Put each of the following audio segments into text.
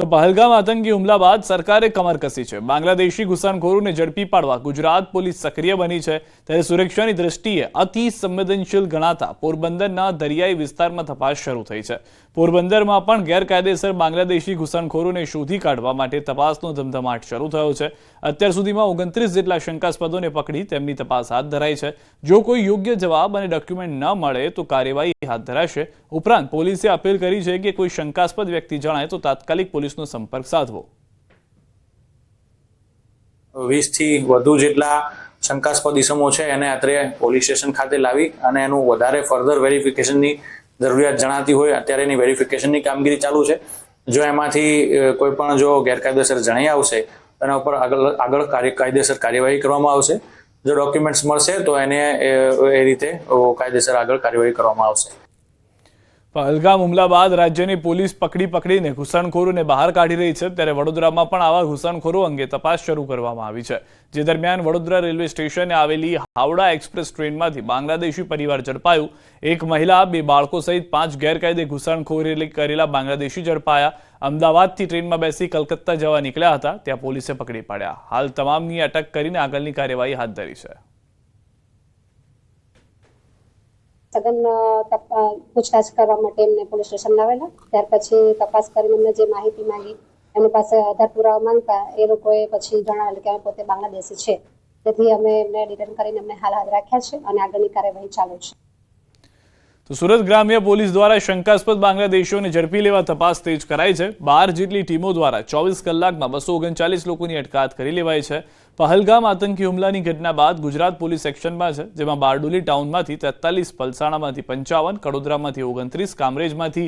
તો પહલગામ આતંકી હુમલા બાદ સરકારે કમર કસી છે। બાંગ્લાદેશી ઘૂસણખોરોને ઝડપી પાડવા ગુજરાત પોલીસ સક્રિય બની છે। ત્યારે સુરક્ષાની દ્રષ્ટિએ અતિ સંવેદનશીલ ગણાતા પોરબંદરના દરિયાઈ વિસ્તારમાં તપાસ શરૂ થઈ છે। પોરબંદરમાં પણ ગેરકાયદેસર બાંગ્લાદેશી ઘૂસણખોરોને શોધી કાઢવા માટે તપાસનો ધમધમાટ શરૂ થયો છે। અત્યાર સુધીમાં 29 જેટલા શંકાસ્પદોને પકડી તેમની તપાસ હાથ ધરાઈ છે। જો કોઈ યોગ્ય જવાબ અને ડોક્યુમેન્ટ ન મળે તો કાર્યવાહી હાથ ધરાશે। ઉપરાંત પોલીસે અપીલ કરી છે કે કોઈ શંકાસ્પદ વ્યક્તિ જણાય તો તાત્કાલિક પોલીસનો સંપર્ક સાધવો। 20 થી વધુ જેટલા શંકાસ્પદ ઇસમો છે એને અત્રે પોલીસ સ્ટેશન ખાતે લાવી અને એનું વધારે ફર્ધર વેરિફિકેશનની જરૂરિયાત જણાતી હોય અત્યારે એની વેરિફિકેશનની કામગીરી ચાલુ છે। જો એમાંથી કોઈ પણ જો ગેરકાયદેસર જણાઈ આવશે એના ઉપર આગળ કાયદેસર કાર્યવાહી કરવામાં આવશે। જો ડોક્યુમેન્ટ્સ મળશે તો એને એ રીતે કાયદેસર આગળ કાર્યવાહી કરવામાં આવશે। પહલગામ હુમલા બાદ રાજ્યની પોલીસ પકડીને ઘૂસણખોરોને બહાર કાઢી રહી છે। ત્યારે વડોદરામાં પણ આવા ઘૂસણખોરો અંગે તપાસ શરૂ કરવામાં આવી છે। જે દરમિયાન વડોદરા રેલવે સ્ટેશને આવેલી હાવડા એક્સપ્રેસ ટ્રેનમાંથી બાંગ્લાદેશી પરિવાર ઝડપાયું। એક મહિલા, 2 બાળકો સહિત 5 ગેરકાયદે ઘૂસણખોરી કરેલા બાંગ્લાદેશી ઝડપાયા। અમદાવાદથી ટ્રેનમાં બેસી કલકત્તા જવા નીકળ્યા હતા, ત્યાં પોલીસે પકડી પાડ્યા। હાલ તમામની અટક કરીને આગળની કાર્યવાહી હાથ ધરી છે। સઘન પૂછતાછ કરવા માટે એમને પોલીસ સ્ટેશન લાવેલા। ત્યાર પછી તપાસ કરીને એમને જે માહિતી માંગી એમની પાસે આધાર પુરાવા માંગતા એ લોકોએ પછી જણાવેલું કે અમે પોતે બાંગ્લાદેશી છે, તેથી અમે એમને ડિટેન કરીને એમને હાલ હાથ રાખ્યા છે અને આગળની કાર્યવાહી ચાલુ છે। તો સુરત ગ્રામ્ય પોલીસ દ્વારા શંકાસ્પદ બાંગ્લાદેશીઓને ઝડપી લેવા તપાસ તેજ કરાઈ છે। 12 જેટલી ટીમો દ્વારા 24 કલાકમાં 239 લોકોની અટકાયત કરી લેવાઈ છે। પહલગામ આતંકી હુમલાની ઘટના બાદ ગુજરાત પોલીસ એક્શનમાં છે, જેમાં બારડોલી ટાઉનમાંથી 43, પલસાણામાંથી 55, કડોદરામાંથી 29, કામરેજમાંથી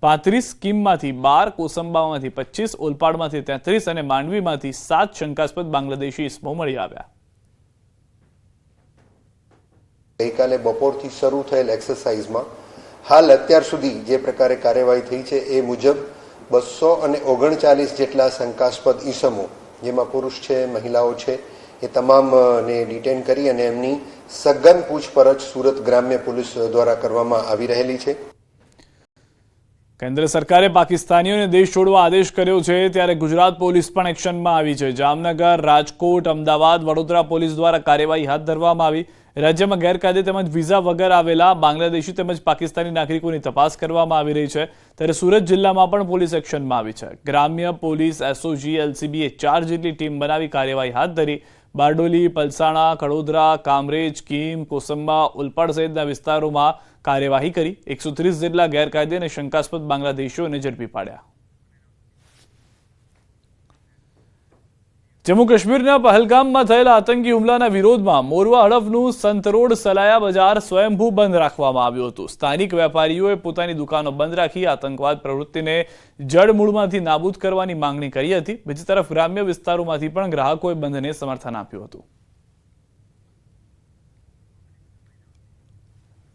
35, કીમમાંથી 12, કોસંબામાંથી 25, ઓલપાડમાંથી 33 અને માંડવીમાંથી 7 શંકાસ્પદ બાંગ્લાદેશી ઇસમો મળી આવ્યા। ગઈકાલે બપોરથી શરૂ થયેલ એક્સરસાઇઝમાં હાલ અત્યાર સુધી જે પ્રકારે કાર્યવાહી થઈ છે એ મુજબ 239 જેટલા શંકાસ્પદ ઈસમો, જેમાં પુરુષ છે, મહિલાઓ છે, એ તમામને ડિટેન કરી અને એમની સઘન પૂછપરછ સુરત ગ્રામ્ય પોલીસ દ્વારા કરવામાં આવી રહેલી છે। કેન્દ્ર સરકારે પાકિસ્તાનીઓને દેશ છોડવા આદેશ કર્યો છે, ત્યારે ગુજરાત પોલીસ પણ એક્શનમાં આવી છે। જામનગર, રાજકોટ, અમદાવાદ, વડોદરા પોલીસ દ્વારા કાર્યવાહી હાથ ધરવામાં આવી। રાજ્યમાં ગેરકાયદે તેમજ વિઝા વગર આવેલા બાંગ્લાદેશી તેમજ પાકિસ્તાની નાગરિકોની તપાસ કરવામાં આવી રહી છે। ત્યારે સુરત જિલ્લામાં પણ પોલીસ એક્શનમાં આવી છે। ગ્રામ્ય પોલીસ, એસઓજી, એલસીબીએ 4 જેટલી ટીમ બનાવી કાર્યવાહી હાથ ધરી। બારડોલી, પલસાણા, કડોદરા, કામરેજ, કીમ, કોસંબા, ઓલપાડ સહિતના વિસ્તારોમાં કાર્યવાહી કરી 130 જેટલા ગેરકાયદે અને શંકાસ્પદ બાંગ્લાદેશીઓને ઝડપી પાડ્યા। જમ્મુ કાશ્મીરના પહલગામમાં થયેલા આતંકી હુમલાના વિરોધમાં મોરવા હડફનું સંતરોડ સલાયા બજાર સ્વયંભૂ બંધ રાખવામાં આવ્યું હતું। સ્થાનિક વેપારીઓએ પોતાની દુકાનો બંધ રાખી આતંકવાદ પ્રવૃત્તિને જડમૂળમાંથી નાબૂદ કરવાની માંગણી કરી હતી। બીજી તરફ ગ્રામ્ય વિસ્તારોમાંથી પણ ગ્રાહકોએ બંધને સમર્થન આપ્યું હતું।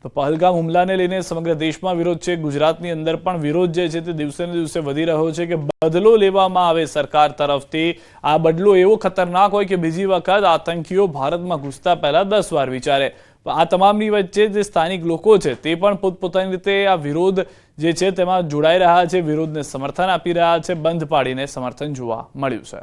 તો પહલગામ હુમલાને લઈને સમગ્ર દેશમાં વિરોધ છે। ગુજરાતની અંદર પણ વિરોધ જે છે તે દિવસે ને દિવસે વધી રહ્યો છે કે બદલો લેવામાં આવે સરકાર તરફથી। આ બદલો એવો ખતરનાક હોય કે બીજી વખત આતંકીઓ ભારતમાં ઘૂસતા પહેલા 10 વાર વિચારે। આ તમામની વચ્ચે જે સ્થાનિક લોકો છે તે પણ પોતપોતાની રીતે આ વિરોધ જે છે તેમાં જોડાઈ રહ્યા છે, વિરોધને સમર્થન આપી રહ્યા છે। બંધ પાડીને સમર્થન જોવા મળ્યું છે।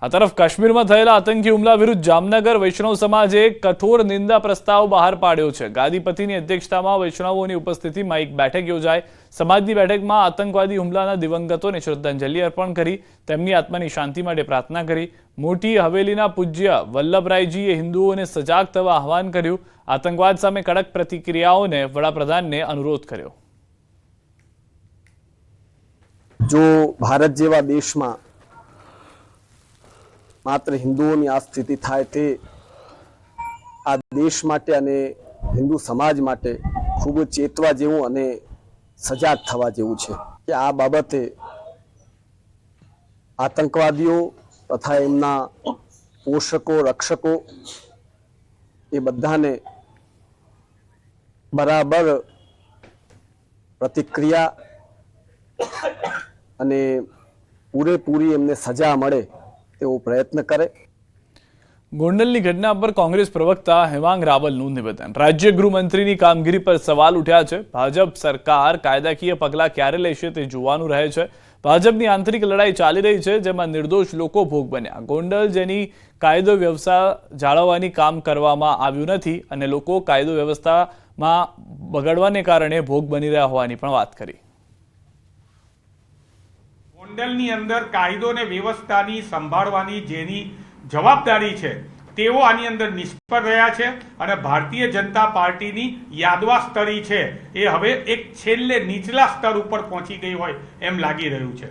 આ તરફ કાશ્મીરમાં થયેલા આતંકી હુમલા વિરુદ્ધ જામનગર વૈષ્ણવ સમાજે કઠોર નિંદા પ્રસ્તાવ બહાર પાડ્યો છે। ગાદીપતિની અધ્યક્ષતામાં વૈષ્ણવોની ઉપસ્થિતિમાં એક બેઠક યોજાઈ। સમાજની બેઠકમાં આતંકવાદી હુમલાના દિવંગતોને શ્રદ્ધાંજલિ અર્પણ કરી, તેમની આત્માની શાંતિ માટે પ્રાર્થના કરી। મોટી હવેલીના પૂજ્ય વલ્લભરાયજીએ હિન્દુઓને સજાગ થવા આહવાન કર્યું। આતંકવાદ સામે કડક પ્રતિક્રિયાઓને વડાપ્રધાનને અનુરોધ કર્યો। જો ભારત જેવા દેશમાં માત્ર હિન્દુઓની આ સ્થિતિ થાય તે આ દેશ માટે અને હિન્દુ સમાજ માટે ખૂબ ચેતવા જેવું અને સજાગ થવા જેવું છે કે આ બાબતે આતંકવાદીઓ તથા એમના પોષકો, રક્ષકો એ બધાને બરાબર પ્રતિક્રિયા અને પૂરેપૂરી એમને સજા મળે તેવો પ્રયત્ન કરે। ગોંડલની ઘટના પર કોંગ્રેસ પ્રવક્તા હેમાંગ રાવલનું નિવેદન. રાજ્ય ગૃહમંત્રીની કામગીરી પર સવાલ ઉઠ્યા છે. ભાજપ સરકાર કાયદાકીય પગલાં ક્યારે લેશે તે જોવાનું રહે છે. ભાજપની આંતરિક લડાઈ ચાલી રહી છે, જેમાં નિર્દોષ લોકો ભોગ બન્યા. ગોંડલ જેની કાયદો વ્યવસ્થા જાળવવાની કામ કરવામાં આવ્યું નથી અને લોકો કાયદો વ્યવસ્થામાં બગડવાને કારણે ભોગ બની રહ્યા હોવાની પણ વાત કરી. ગોંડલની અંદર કાયદો અને વ્યવસ્થાની સંભાળવાની જેની જવાબદારી છે તેઓ આની અંદર નિષ્ફળ રહ્યા છે અને ભારતીય જનતા પાર્ટીની યાદવા સ્તરી છે એ હવે એક છેલ્લે નીચલા સ્તર ઉપર પહોંચી ગઈ હોય એમ લાગી રહ્યું છે.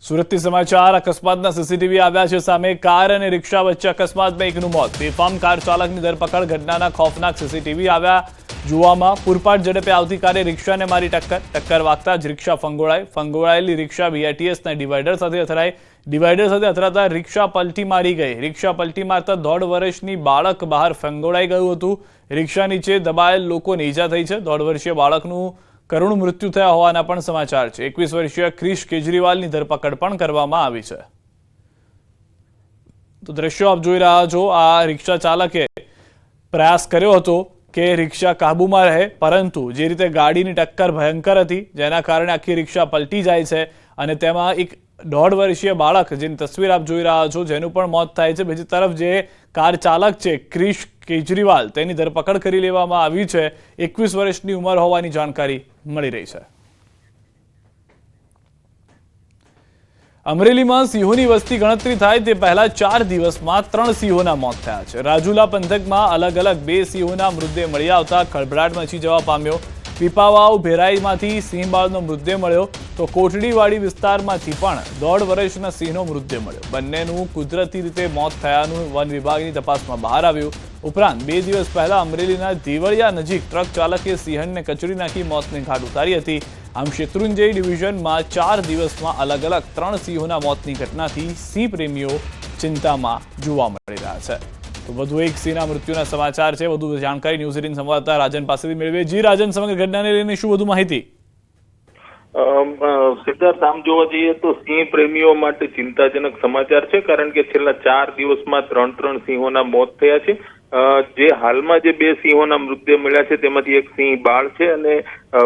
સુરતથી સમાચાર. અકસ્માતના સીસીટીવી આવ્યા છે સામે. કાર અને રિક્ષા વચ્ચે અકસ્માતમાં એકનું મોત. બેફામ કાર ચાલકની ધરપકડ. ઘટનાના ખોફનાક સીસીટીવી આવ્યા જોવામાં. પૂરપાટ ઝડપે આવતી કારે રિક્ષાને મારી ટક્કર વાગતા જ રિક્ષા ફંગોળાયેલી રિક્ષા બીઆરટીએસના ડિવાઈડર સાથે અથડાઈ. ડિવાઈડર સાથે અથડાતા રિક્ષા પલટી મારી ગઈ. રિક્ષા પલટી મારતા 1.5 વર્ષની બાળક બહાર ફંગોળાઈ ગયું હતું. રિક્ષા નીચે દબાયેલ લોકોને ઈજા થઈ છે. 1.5 વર્ષીય બાળકનું કરુણ મૃત્યુ થયા હોવાના પણ સમાચાર છે. 21 વર્ષીય ક્રિશ કેજરીવાલની ધરપકડ પણ કરવામાં આવી છે. તો દ્રશ્યો આપ જોઈ રહ્યા છો. આ રિક્ષા ચાલકે પ્રયાસ કર્યો હતો કે રિક્ષા કાબુમાં રહે, પરંતુ જે રીતે ગાડીની ટક્કર ભયંકર હતી જેના કારણે આખી રિક્ષા પલટી જાય છે અને તેમાં એક 1.5 વર્ષીય બાળક, જેની તસવીર આપ જોઈ રહ્યા છો, જેનું પણ મોત થાય છે. બીજી તરફ જે કાર ચાલક છે ક્રિશ કેજરીવાલ, તેની ધરપકડ કરી લેવામાં આવી છે. 21 વર્ષની ઉંમર હોવાની જાણકારી મળી રહી છે. અમરેલીમાં સિંહોની વસ્તી ગણતરી થાય તે પહેલા 4 દિવસમાં 3 સિંહોના મોત થયા છે. રાજુલા પંથકમાં અલગ અલગ 2 સિંહોના મૃતદેહ મળી આવતા ખળભળાટ મચી જવા પામ્યો. પીપાવાવ ભેરાઈમાંથી સિંહ બાળનો મૃતદેહ મળ્યો, તો કોટડીવાડી વિસ્તારમાંથી પણ 1.5 વર્ષના સિંહનો મૃતદેહ મળ્યો. બંનેનું કુદરતી રીતે મોત થયાનું વન વિભાગની તપાસમાં બહાર આવ્યું. ઉપરાંત 2 દિવસ પહેલા અમરેલીના દેવળિયા નજીક ટ્રક ચાલકે સિંહણને કચડી નાખી મોતને ઘાટ ઉતારી હતી. આમ શેત્રુંજય ડિવિઝનમાં 4 દિવસમાં અલગ અલગ 3 સિંહોના મોતની ઘટનાથી સિંહ પ્રેમીઓ ચિંતામાં જોવા મળી રહ્યા છે. તો વધુ એક સિંહના મૃત્યુના સમાચાર છે. વધુ જાણકારી ન્યૂઝ 18 સંવાદદાતા રાજન પાસેથી મેળવીએ. જી રાજન, સમગ્ર ઘટનાને લઈને શું વધુ માહિતી? સિદ્ધાર્થ, આમ જોવા જઈએ તો સિંહ પ્રેમીઓ માટે ચિંતાજનક સમાચાર છે, કારણ કે છેલ્લા 4 દિવસમાં 3 સિંહોના મોત થયા છે. જે હાલમાં જે 2 સિંહોના મૃતદેહ મળ્યા છે તેમાંથી એક સિંહ બાળ છે અને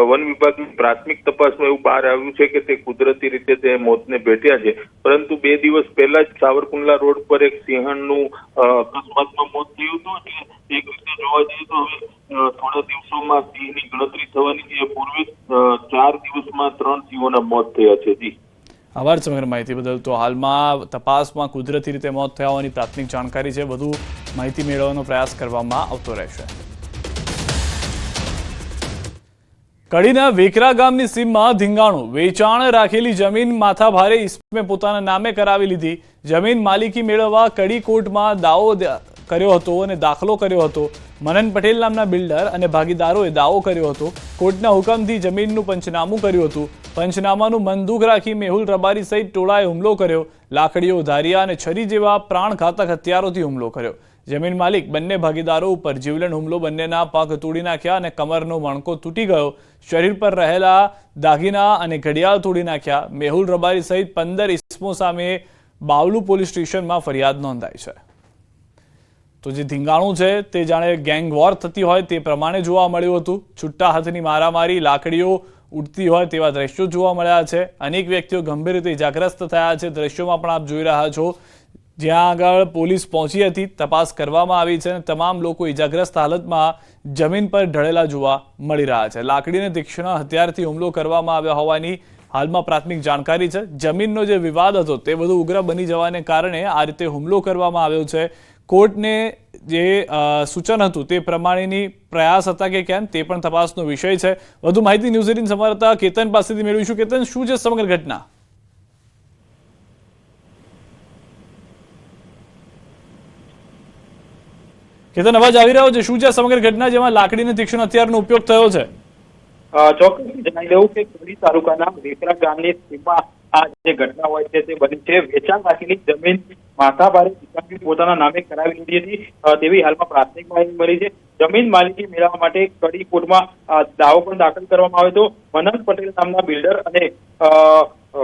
વન વિભાગની પ્રાથમિક તપાસમાં એવું બહાર આવ્યું છે કે તે કુદરતી રીતે તે મોતને ભેટ્યા છે. પરંતુ 2 દિવસ પહેલા જ સાવરકુંડલા રોડ પર એક સિંહણનું અકસ્માતમાં મોત થયું હતું. એટલે એક રીતે જોવા જઈએ તો હવે થોડા દિવસોમાં સિંહની ગણતરી થવાની છે. પૂર્વે 4 દિવસમાં 3 સિંહોના મોત થયા છે. જી, આભાર સમગ્ર માહિતી બદલ. તો હાલમાં તપાસમાં કુદરતી રીતે મોત થયા હોવાની પ્રાથમિક જાણકારી છે. વધુ માહિતી મેળવવાનો પ્રયાસ કરવામાં આવતો રહેશે. કડીના વેકરા ગામની સીમમાં ધીંગાણું. વેચાણ રાખેલી જમીન માથાભારે ઇસમે પોતાના નામે કરાવી લીધી. જમીન માલિકી મેળવવા કડી કોર્ટમાં દાવો કર્યો હતો અને દાખલો કર્યો હતો. મનન પટેલ નામના બિલ્ડર અને ભાગીદારોએ દાવો કર્યો હતો. કોર્ટના હુકમથી જમીનનું પંચનામું કર્યું હતું. પંચનામાનું મનદુખ રાખી મેહુલ રબારી સહિત ટોળાએ હુમલો કર્યો. લાકડીઓ, ધારિયા અને છરી જેવા પ્રાણઘાતક હથિયારોથી હુમલો કર્યો. જમીન માલિક બંને ભાગીદારો ઉપર જીવલેણ હુમલો. બંનેના પગ તોડી નાખ્યા અને કમરનો મણકો તૂટી ગયો. શરીર પર રહેલા દાગીના અને ઘડિયાળ તોડી નાખ્યા. મેહુલ રબારી સહિત 15 ઇસમો સામે બાવલુ પોલીસ સ્ટેશનમાં ફરિયાદ નોંધાઈ છે. તો જે ધીંગાણું છે તે જાણે ગેંગ વોર થતી હોય તે પ્રમાણે જોવા મળ્યું હતું. છૂટા હાથની મારામારી, લાકડીઓ ઉડતી હોય તેવા દ્રશ્યો જોવા મળ્યા છે. અનેક વ્યક્તિઓ ગંભીર રીતે ઇજાગ્રસ્ત થયા છે. દ્રશ્યોમાં પણ આપ જોઈ રહ્યા છો. જ્યાં આગળ પોલીસ પહોંચી હતી, તપાસ કરવામાં આવી છે અને તમામ લોકો ઇજાગ્રસ્ત હાલતમાં જમીન પર ઢળેલા જોવા મળી રહ્યા છે. લાકડીને તીક્ષ્ણ હથિયારથી હુમલો કરવામાં આવ્યા હોવાની હાલમાં પ્રાથમિક જાણકારી છે. જમીનનો જે વિવાદ હતો તે વધુ ઉગ્ર બની જવાને કારણે આ રીતે હુમલો કરવામાં આવ્યો છે. કોર્ટને જે સૂચન હતું તે પ્રમાણેની પ્રયાસ હતા કે કેમ તે પણ તપાસનો વિષય છે. વધુ માહિતી ન્યૂઝ 18 સંવાદદાતા કેતન પાસેથી મેળવીશું. કેતન, શું છે સમગ્ર ઘટના? કેતન, અવાજ આવી રહ્યો છે? શું છે સમગ્ર ઘટના જેમાં લાકડીને તીક્ષ્ણ હથિયારનો ઉપયોગ થયો છે? ચોક્કસ જણાવી દઉં કે કડી તાલુકાના વેકરા ગામની સીમમાં આ જે ઘટના હોય છે તે બની છે. વેચાણ રાખેલી જમીન માથાભારે પોતાના નામે કરાવી લીધી હતી તેવી હાલમાં પ્રાથમિક માહિતી મળી છે. જમીન માલિકી મેળવવા માટે કડી કોર્ટમાં દાવો પણ દાખલ કરવામાં આવ્યો હતો. મનન પટેલ નામના બિલ્ડર અને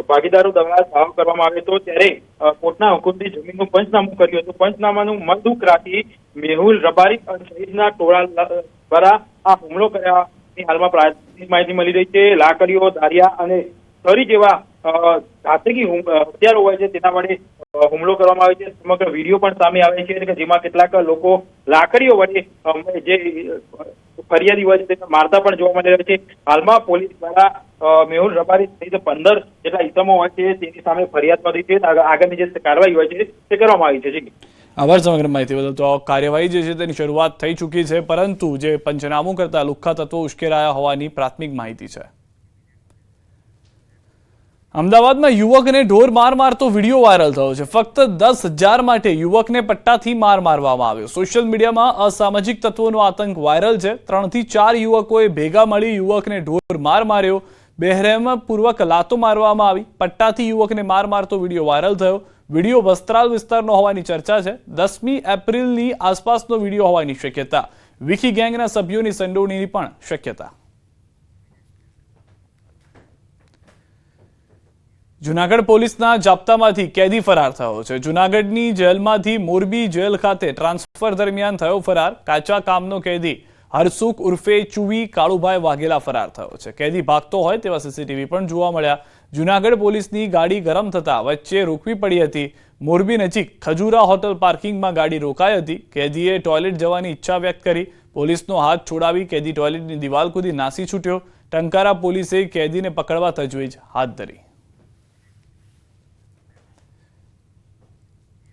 ભાગીદારો દ્વારા દાવો કરવામાં આવ્યો હતો ત્યારે કોર્ટના હુકમથી જમીનનું પંચનામું કર્યું હતું. પંચનામાનું મનદુખ રાખી મેહુલ રબારી સહિતના ટોળા દ્વારા આ હુમલો કર્યાની હાલમાં પ્રાથમિક માહિતી મળી રહી છે. લાકડીઓ, દારિયા અને છરી જેવા ઘાતકી હથિયારો હોય છે તેના વડે હુમલો કરવામાં આવે છે. સમગ્ર વિડીયો પણ સામે આવે છે કે જેમાં કેટલાક લોકો લાકડીઓ વડે જે ફરિયાદી હોય છે તેને મારતા પણ જોવા મળી રહ્યા છે. હાલમાં પોલીસ દ્વારા મેહુલ રબારી સહિત 15 જેટલા ઇસમો હોય છે તેની સામે ફરિયાદ નોંધી છે. આગળની જે કાર્યવાહી હોય છે તે કરવામાં આવી છે. આભાર સમગ્ર માહિતી બદલ. તો કાર્યવાહી જે છે તેની શરૂઆત થઈ ચૂકી છે, પરંતુ જે પંચનામું કરતા લુખ્ખા તત્વો ઉશ્કેરાયા હોવાની પ્રાથમિક માહિતી છે. અમદાવાદમાં યુવકને ઢોર માર મારતો વિડીયો વાયરલ થયો છે. ફક્ત 10,000 માટે યુવકને પટ્ટાથી માર મારવામાં આવ્યો. સોશિયલ મીડિયામાં અસામાજિક તત્વોનો આતંક વાયરલ છે. 3 થી 4 યુવકોએ ભેગા મળી યુવકને ઢોર માર માર્યો. બેરહેમપૂર્વક લાતો મારવામાં આવી. પટ્ટાથી યુવકને માર મારતો વિડીયો વાયરલ થયો. વિડીયો વસ્ત્રાલ વિસ્તારનો હોવાની ચર્ચા છે. 10મી એપ્રિલની આસપાસનો વિડીયો હોવાની શક્યતા. વિકી ગેંગના સભ્યોની સંડોવણીની પણ શક્યતા. જૂનાગઢ પોલીસના જાપ્તામાંથી કેદી ફરાર થયો છે. જૂનાગઢની જેલમાંથી મોરબી જેલ ખાતે ટ્રાન્સફર દરમિયાન થયો ફરાર. કાચા કામનો કેદી હરસુખ ઉર્ફે ચુવી કાળુભાઈ વાઘેલા ફરાર થયો છે. કેદી ભાગતો હોય તેવા સીસીટીવી પણ જોવા મળ્યા. જૂનાગઢ પોલીસની ગાડી ગરમ થતા વચ્ચે રોકવી પડી હતી. મોરબી નજીક ખજુરા હોટલ પાર્કિંગમાં ગાડી રોકાઈ હતી. કેદીએ ટોયલેટ જવાની ઈચ્છા વ્યક્ત કરી. પોલીસનો હાથ છોડાવી કેદી ટોયલેટની દિવાલ કૂદી નાસી છૂટ્યો. ટંકારા પોલીસે કેદીને પકડવા તજવીજ હાથ ધરી.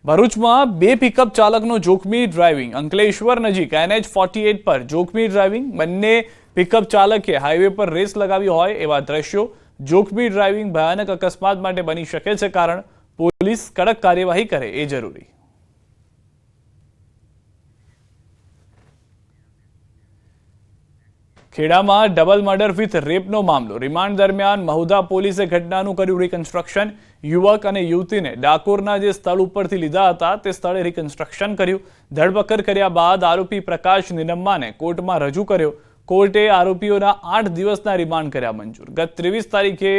ભરૂચમાં 2 પિકઅપ ચાલકનો જોખમી ડ્રાઇવિંગ. અંકલેશ્વર નજીક NH48 પર જોખમી ડ્રાઇવિંગ. બંને પિકઅપ ચાલકે હાઈવે પર રેસ લગાવી હોય એવા દ્રશ્યો. જોખમી ડ્રાઇવિંગ ભયાનક અકસ્માત માટે બની શકે છે કારણ પોલીસ કડક કાર્યવાહી કરે એ જરૂરી. ખેડામાં ડબલ મર્ડર વિથ રેપનો મામલો. રિમાન્ડ દરમિયાન મહુધા પોલીસે ઘટનાનું કર્યું રિકન્સ્ટ્રક્શન. યુવક અને યુવતીને ડાકોરના જે સ્થળ ઉપરથી લીધા હતા તે સ્થળે રિકન્સ્ટ્રક્શન કર્યું. ધરપકડ કર્યા બાદ આરોપી પ્રકાશ નિનમ્માને કોર્ટમાં રજૂ કર્યો. કોર્ટે આરોપીઓના 8 દિવસના રિમાન્ડ કર્યા મંજૂર. ગત 23 તારીખે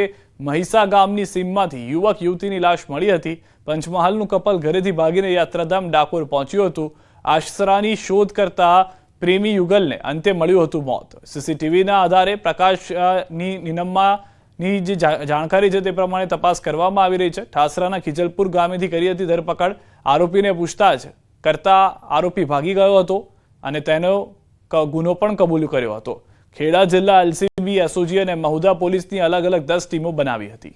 મહીસા ગામની સીમમાંથી યુવક યુવતીની લાશ મળી હતી. પંચમહાલનું કપલ ઘરેથી ભાગીને યાત્રાધામ ડાકોર પહોંચ્યું હતું. આશરાની શોધ કરતા પ્રેમી યુગલને અંતે મળ્યું હતું મોત. સીસીટીવીના આધારે પ્રકાશની નિનમ્માની જે જાણકારી છે તે પ્રમાણે તપાસ કરવામાં આવી રહી છે. ઠાસરાના ખીજલપુર ગામેથી કરી હતી ધરપકડ. આરોપીને પૂછતાછ કરતા આરોપી ભાગી ગયો હતો અને તેનો ગુનો પણ કબૂલ કર્યો હતો. ખેડા જિલ્લા LCB, SOG અને મહુધા પોલીસની અલગ અલગ 10 ટીમો બનાવી હતી.